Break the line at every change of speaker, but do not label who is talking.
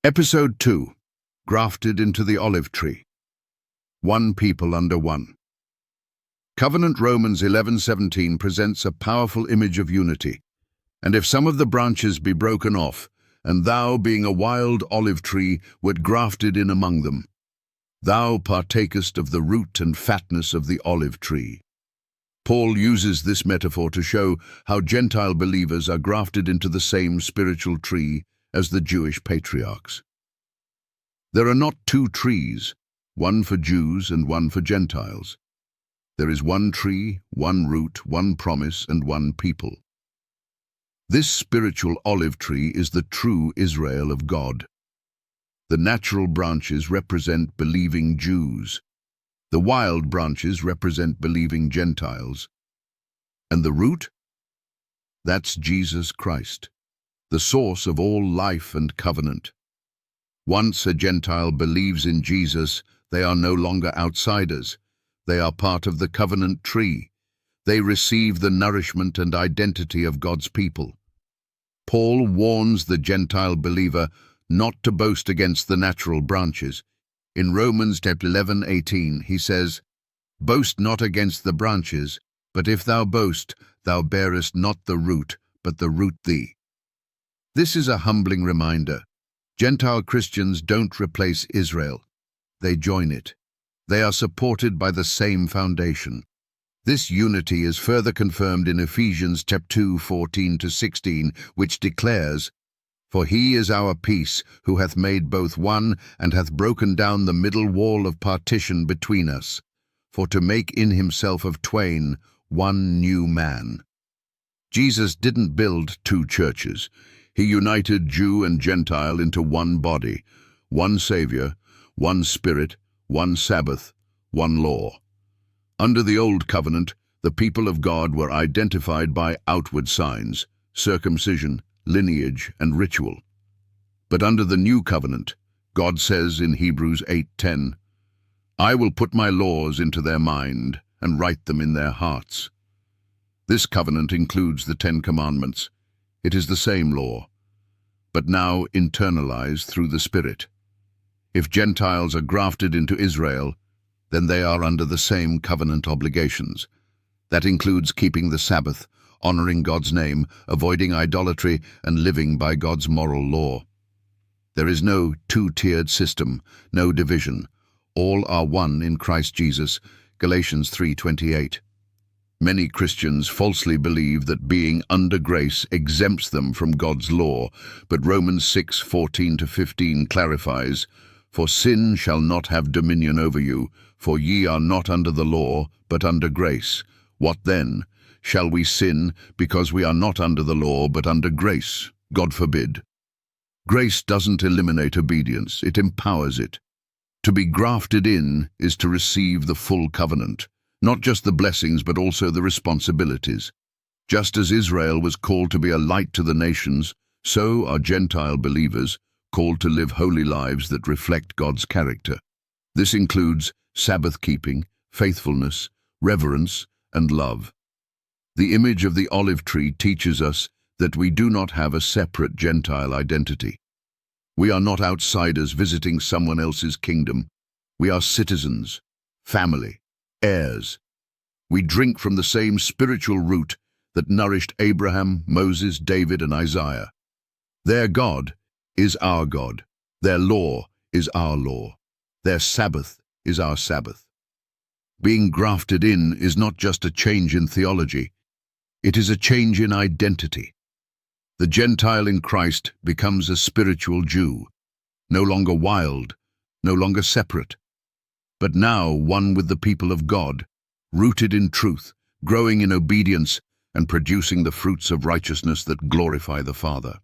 Episode 2. Grafted into the olive tree. One people under one. Covenant Romans 11:17 presents a powerful image of unity. And if some of the branches be broken off, and thou, being a wild olive tree, wert grafted in among them, thou partakest of the root and fatness of the olive tree. Paul uses this metaphor to show how Gentile believers are grafted into the same spiritual tree as the Jewish patriarchs. There are not two trees, one for Jews and one for Gentiles. There is one tree, one root, one promise, and one people. This spiritual olive tree is the true Israel of God. The natural branches represent believing Jews. The wild branches represent believing Gentiles. And the root? That's Jesus Christ, the source of all life and covenant. Once a Gentile believes in Jesus, they are no longer outsiders. They are part of the covenant tree. They receive the nourishment and identity of God's people. Paul warns the Gentile believer not to boast against the natural branches. In Romans 11:18 he says, "Boast not against the branches, but if thou boast, thou bearest not the root, but the root thee." This is a humbling reminder. Gentile Christians don't replace Israel. They join it. They are supported by the same foundation. This unity is further confirmed in Ephesians 2:14-16, which declares, "For he is our peace, who hath made both one, and hath broken down the middle wall of partition between us, for to make in himself of twain one new man." Jesus didn't build two churches. He united Jew and Gentile into one body, one Savior, one Spirit, one Sabbath, one law. Under the Old Covenant, the people of God were identified by outward signs, circumcision, lineage, and ritual. But under the New Covenant, God says in Hebrews 8:10, "I will put my laws into their mind and write them in their hearts." This covenant includes the 10 Commandments. It is the same law, but now internalized through the Spirit. If Gentiles are grafted into Israel, then they are under the same covenant obligations. That includes keeping the Sabbath, honoring God's name, avoiding idolatry, and living by God's moral law. There is no two-tiered system, no division. All are one in Christ Jesus, Galatians 3:28. Many Christians falsely believe that being under grace exempts them from God's law, but Romans 6:14-15 clarifies, "For sin shall not have dominion over you, for ye are not under the law, but under grace. What then? Shall we sin because we are not under the law, but under grace? God forbid." Grace doesn't eliminate obedience, it empowers it. To be grafted in is to receive the full covenant. Not just the blessings, but also the responsibilities. Just as Israel was called to be a light to the nations, so are Gentile believers called to live holy lives that reflect God's character. This includes Sabbath keeping, faithfulness, reverence, and love. The image of the olive tree teaches us that we do not have a separate Gentile identity. We are not outsiders visiting someone else's kingdom. We are citizens, family, heirs. We drink from the same spiritual root that nourished Abraham, Moses, David, and Isaiah. Their God is our God. Their law is our law. Their Sabbath is our Sabbath. Being grafted in is not just a change in theology. It is a change in identity. The Gentile in Christ becomes a spiritual Jew, no longer wild, no longer separate, but now one with the people of God, rooted in truth, growing in obedience, and producing the fruits of righteousness that glorify the Father.